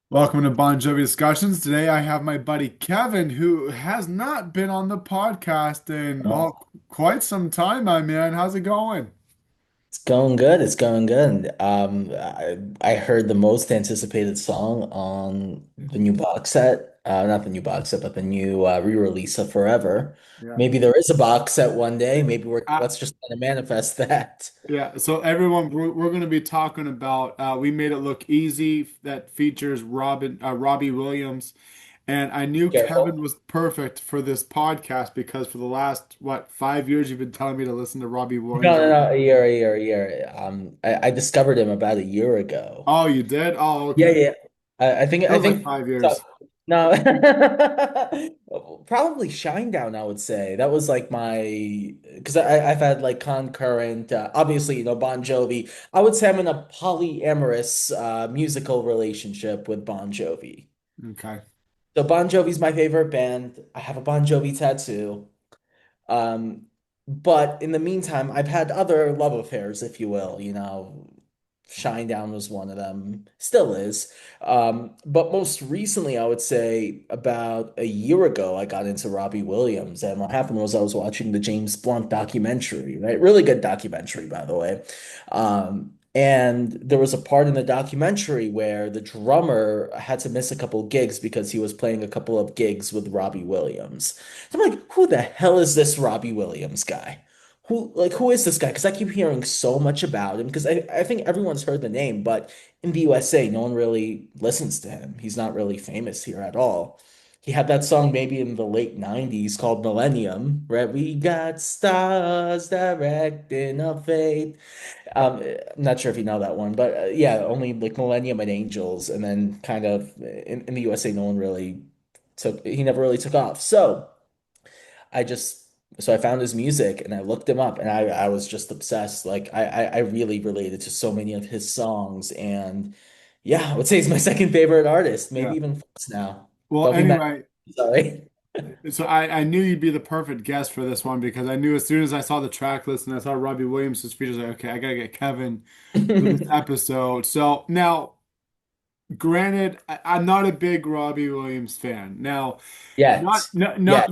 Welcome to Bon Jovi Discussions. Today I have my buddy Kevin, who has not been on the podcast in Oh, quite some time, my man. How's it going? it's going good. It's going good. I heard the most anticipated song on the new box set. Not the new box set, but the new re-release of Forever. Yeah. Maybe there is a box set one day. Maybe Uh, let's just kind of manifest that. yeah, so everyone, we're going to be talking about We Made It Look Easy that features Robbie Williams. And I knew Kevin Careful. was perfect for this podcast because for the last, 5 years, you've been telling me to listen to Robbie No, Williams. no, no. A year. I discovered him about a year ago. Oh, you did? Oh, Yeah, okay. yeah. I Feels like think 5 years. so. No, probably Shinedown, I would say. That was like my because I've had like concurrent, obviously, Bon Jovi. I would say I'm in a polyamorous musical relationship with Bon Jovi. Okay. So Bon Jovi's my favorite band. I have a Bon Jovi tattoo. Um, but in the meantime, I've had other love affairs, if you will. Shinedown was one of them, still is. But most recently, I would say about a year ago, I got into Robbie Williams. And what happened was I was watching the James Blunt documentary, right? Really good documentary, by the way. And there was a part in the documentary where the drummer had to miss a couple gigs because he was playing a couple of gigs with Robbie Williams. I'm like, who the hell is this Robbie Williams guy? Who is this guy? Because I keep hearing so much about him. Because I think everyone's heard the name, but in the USA, no one really listens to him. He's not really famous here at all. He had that song maybe in the late 90s called Millennium, right? We got stars directing our fate. I'm not sure if you know that one, but yeah, only like Millennium and Angels, and then kind of in the USA, no one really he never really took off. I just, so I found his music and I looked him up and I was just obsessed. Like I really related to so many of his songs, and yeah, I would say he's my second favorite artist, maybe Yeah. even first now. Well, But we met, anyway, sorry. so I knew you'd be the perfect guest for this one because I knew as soon as I saw the track list and I saw Robbie Williams' features, like, okay, I gotta get Kevin for this episode. So now, granted, I'm not a big Robbie Williams fan. Now, Yet. Yet.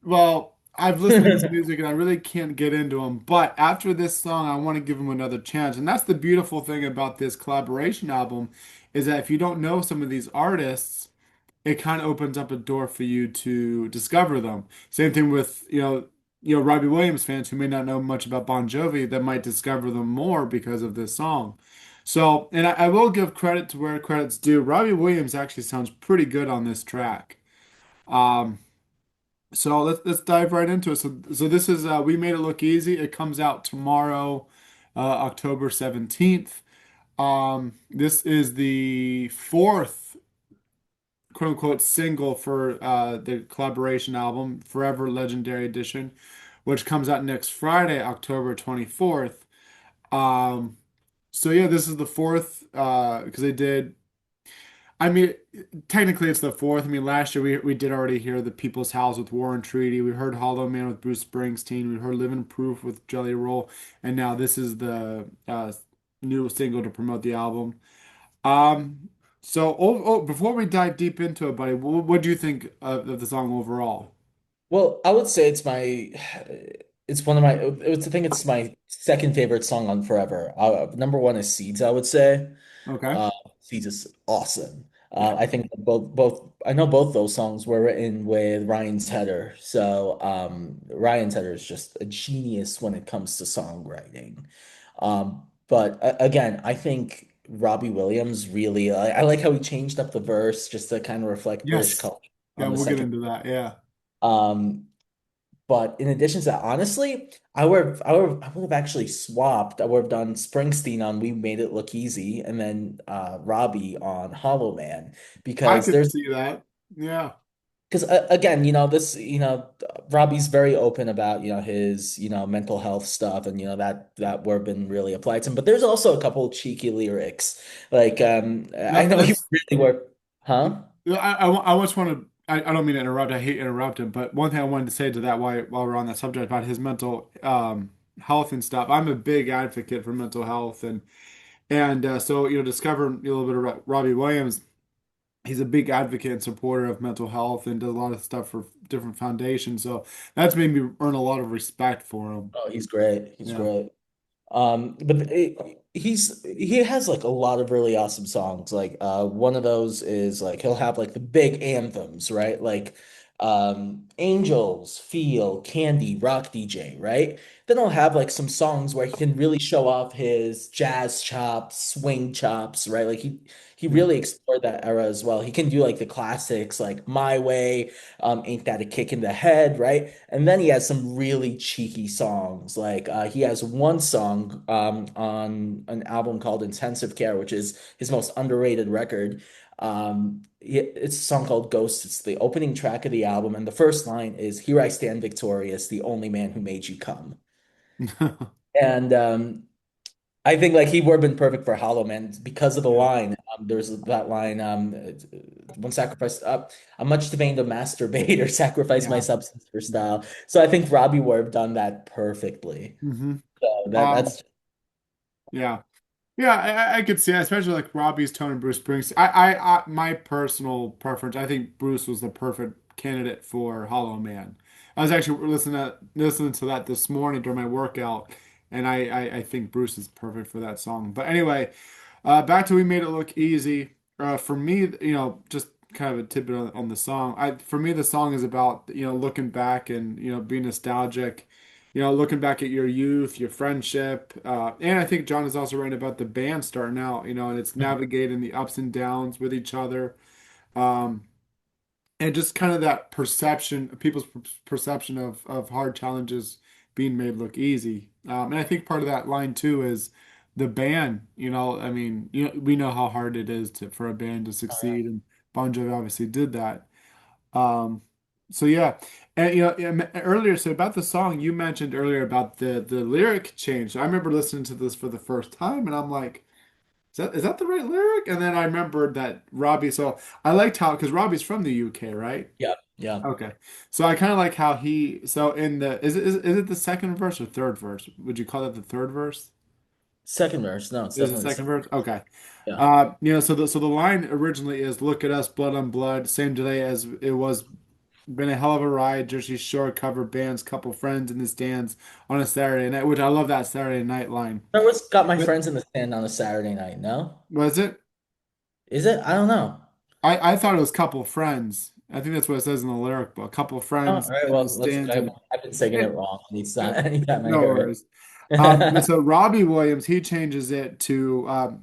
well, I've listened to his music and I really can't get into him, but after this song, I want to give him another chance. And that's the beautiful thing about this collaboration album is that if you don't know some of these artists, it kind of opens up a door for you to discover them. Same thing with, Robbie Williams fans who may not know much about Bon Jovi that might discover them more because of this song. So, and I will give credit to where credit's due. Robbie Williams actually sounds pretty good on this track. Um, so let's dive right into it. So this is We Made It Look Easy. It comes out tomorrow, October 17th. This is the fourth quote unquote single for the collaboration album, Forever Legendary Edition, which comes out next Friday, October 24th. Um, so yeah, this is the fourth because they did. I mean, technically it's the fourth. I mean, last year we did already hear the People's House with Warren Treaty. We heard Hollow Man with Bruce Springsteen. We heard Living Proof with Jelly Roll, and now this is the new single to promote the album. Um, before we dive deep into it, buddy, what do you think of the song overall? Well, I would say it's one of my, it's, I think it's my second favorite song on Forever. Number one is Seeds, I would say. Okay. Uh, Seeds is awesome. Yeah. I think I know both those songs were written with Ryan Tedder. So, Ryan Tedder is just a genius when it comes to songwriting. But again, I think Robbie Williams really, I like how he changed up the verse just to kind of reflect British Yes. culture Yeah, on the we'll get second. into that. Yeah. Um, but in addition to that, honestly, I would have actually swapped. I would have done Springsteen on "We Made It Look Easy" and then Robbie on "Hollow Man" I because could there's see that. Yeah. because again, Robbie's very open about his mental health stuff, and that word been really applied to him. But there's also a couple cheeky lyrics, like I Let, know he let's really worked, huh? I just want to I don't mean to interrupt. I hate interrupting, but one thing I wanted to say to that while we're on that subject about his mental health and stuff. I'm a big advocate for mental health and so discovering a little bit about Robbie Williams. he's a big advocate and supporter of mental health and does a lot of stuff for different foundations. So that's made me earn a lot of respect for him. Oh, he's great. He's Yeah. great. But he has like a lot of really awesome songs. Like one of those is like he'll have like the big anthems, right? Like Angels, Feel, Candy, Rock DJ, right? Then he'll have like some songs where he can really show off his jazz chops, swing chops, right? Like he Yeah. really explored that era as well. He can do like the classics like My Way, Ain't That a Kick in the Head, right? And then he has some really cheeky songs. Like he has one song on an album called Intensive Care, which is his most underrated record. It's a song called Ghost. It's the opening track of the album, and the first line is "Here I stand victorious, the only man who made you come." And I think like he would have been perfect for Hollow Man because of the Yeah. line. There's that line, "One sacrifice up. I'm much too vain to masturbate or sacrifice my Yeah. substance for Yeah. style." So I think Robbie would have done that perfectly. hmm So Um, that's yeah. Yeah, I could see, especially like Robbie's tone and Bruce Springsteen. My personal preference, I think Bruce was the perfect candidate for Hollow Man. I was actually listening to that this morning during my workout, and I think Bruce is perfect for that song. But anyway, back to We Made It Look Easy. For me, just kind of a tidbit on the song. For me, the song is about, looking back and, being nostalgic, looking back at your youth, your friendship. And I think John is also writing about the band starting out, and it's navigating the ups and downs with each other. Um, and just kind of that perception, people's perception of hard challenges being made look easy. And I think part of that line too is the band. I mean, we know how hard it is for a band to succeed, and Bon Jovi obviously did that. Um, so yeah, and earlier, so about the song you mentioned earlier about the lyric change. I remember listening to this for the first time, and I'm like, is that the right lyric? And then I remembered that Robbie. So I liked how, because Robbie's from the UK, right? yeah, yeah. Okay. So I kind of like how so in the is it the second verse or third verse? Would you call it the third verse? Second verse. No, it's Is it definitely the the second second. verse? Okay. Yeah. So the line originally is "Look at us, blood on blood, same today as it was. Been a hell of a ride. Jersey Shore cover bands, couple friends in the stands on a Saturday night," which I love that Saturday night line. That was got my But friends in the stand on a Saturday night. No, was it? is it? I don't know. I thought it was couple friends. I think that's what it says in the lyric book. Couple Oh, all friends right. in the Well, let's. stands and I've been singing it it, wrong it, anytime I no hear worries. And it. so Robbie Williams, he changes it to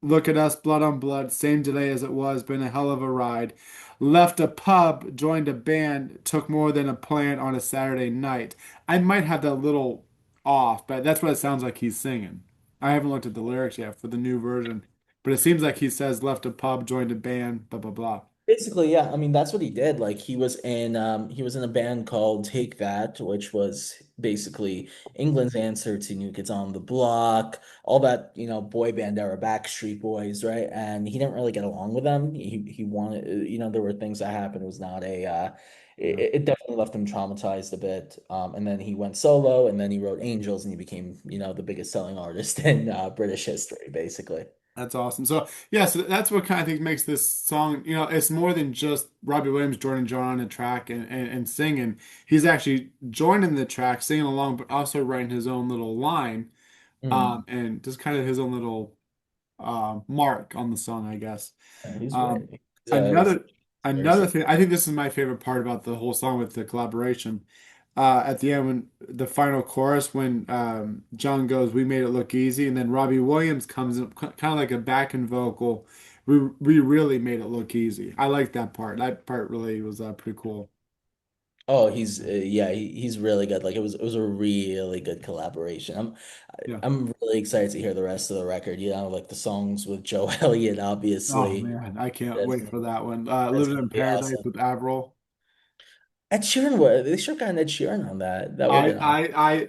"Look at us, blood on blood, same today as it was, been a hell of a ride. Left a pub, joined a band, took more than a plant on a Saturday night." I might have that a little off, but that's what it sounds like he's singing. I haven't looked at the lyrics yet for the new version, but it seems like he says left a pub, joined a band, blah blah blah. Basically, yeah. I mean, that's what he did. Like he was in a band called Take That, which was basically England's answer to New Kids on the Block, all that, boy band era, Backstreet Boys, right? And he didn't really get along with them. He wanted, there were things that happened. It was not a Yeah. it definitely left him traumatized a bit. And then he went solo and then he wrote Angels and he became, the biggest selling artist in British history, basically. That's awesome. So yeah, so that's what kind of think makes this song, it's more than just Robbie Williams joining John on a track and singing. He's actually joining the track, singing along, but also writing his own little line, Mm. and just kind of his own little mark on the song, I guess. Yeah, he's Um, great. He's another very another thing, I think this is my favorite part about the whole song with the collaboration. At the end, when the final chorus, when John goes, "We made it look easy," and then Robbie Williams comes in, kind of like a backing vocal. We really made it look easy. I like that part. That part really was pretty cool. Oh, he's yeah, he's really good. Like it was a really good collaboration. Yeah. I'm really excited to hear the rest of the record. Like the songs with Joe Elliott, Oh obviously. man, I can't That's wait for that one. that's Living gonna in be Paradise awesome. with Avril. Ed Sheeran, they should have gotten Ed Sheeran on that. That would I have been awesome. I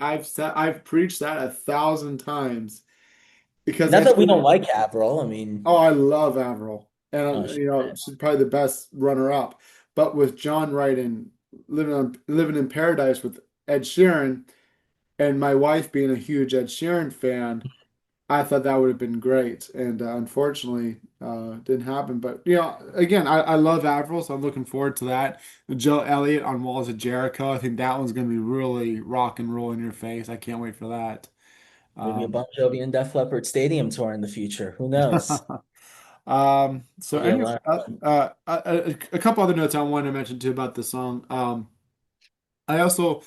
I've preached that 1,000 times because Not Ed that we don't Sheeran. like Avril. I Oh, mean, I love Avril, oh, and she's great. she's probably the best runner up. But with John writing "Living in Paradise" with Ed Sheeran, and my wife being a huge Ed Sheeran fan, I thought that would have been great, and unfortunately, didn't happen. But again, I love Avril, so I'm looking forward to that. Joe Elliott on Walls of Jericho, I think that one's going to be really rock and roll in your face. I can't wait for that. Maybe a Um, Bon Jovi and Def Leppard stadium tour in the future. Who knows? so Maybe a any lot of fun. a couple other notes I wanted to mention too about the song. I also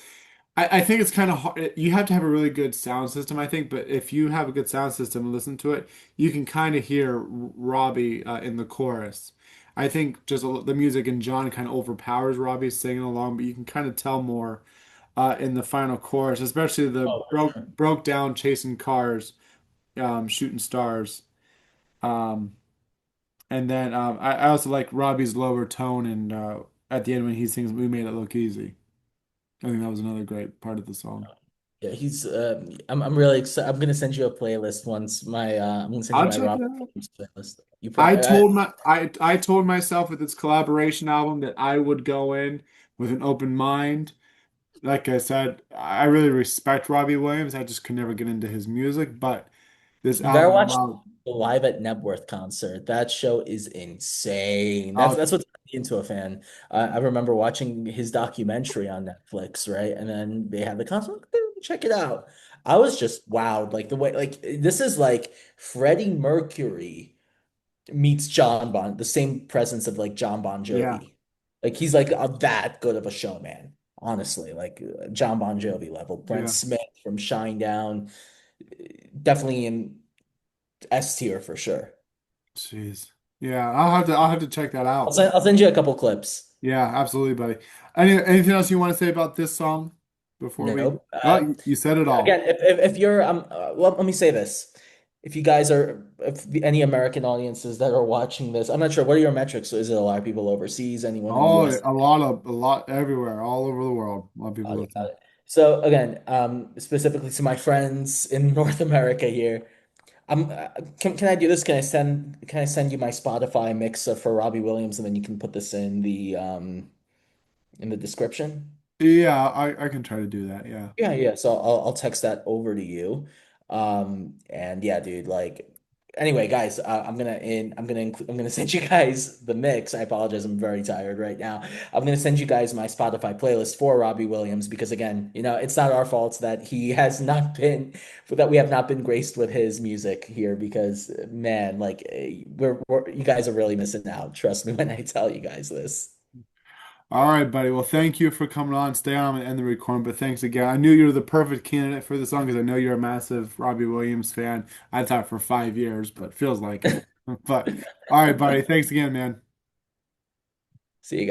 I think it's kind of hard. You have to have a really good sound system, I think. But if you have a good sound system and listen to it, you can kind of hear Robbie in the chorus. I think just the music and John kind of overpowers Robbie singing along, but you can kind of tell more in the final chorus, especially the Oh, for sure. broke down chasing cars, shooting stars. Um, and then I also like Robbie's lower tone and at the end when he sings "We Made It Look Easy." I think that was another great part of the song. Yeah, he's I'm really excited. I'm gonna send you a playlist once I'm gonna send you I'll my check it Robbie out. Williams playlist. You probably I told myself with this collaboration album that I would go in with an open mind. Like I said, I really respect Robbie Williams. I just could never get into his music, but this You gotta album watch allowed. the Live at Nebworth concert. That show is insane. I'll, That's what's me into a fan. I remember watching his documentary on Netflix, right? And then they had the concert. Like, "Dude, check it out." I was just wowed, like the way, like this is like Freddie Mercury meets the same presence of like John Bon yeah, Jovi. Like he's like that good of a showman, honestly. Like John Bon Jovi level. Brent yeah. Smith from Shinedown, definitely in S tier for sure. Jeez. Yeah, I'll have to check that out. I'll send you a couple clips. Yeah, absolutely, buddy. Anything else you want to say about this song before we? Nope. Oh, you said it all. Again, if you're let me say this. If you guys are if any American audiences that are watching this, I'm not sure what are your metrics. Is it a lot of people overseas? Anyone in the Oh, US? a lot everywhere, all over the world. A lot of people Got it, got listen. it. So again, specifically to my friends in North America here, can I do this? Can I send you my Spotify mix for Robbie Williams, and then you can put this in the description? Yeah, I can try to do that. Yeah. Yeah, yeah. So I'll text that over to you. And yeah, dude, like anyway, guys, I'm gonna send you guys the mix. I apologize, I'm very tired right now. I'm gonna send you guys my Spotify playlist for Robbie Williams because again, it's not our fault that he has not been that we have not been graced with his music here because man, like you guys are really missing out. Trust me when I tell you guys this. All right, buddy. Well, thank you for coming on. Stay on and end the recording, but thanks again. I knew you were the perfect candidate for the song because I know you're a massive Robbie Williams fan. I thought for 5 years, but feels like it. But all right, buddy. Thanks again, man. See you guys.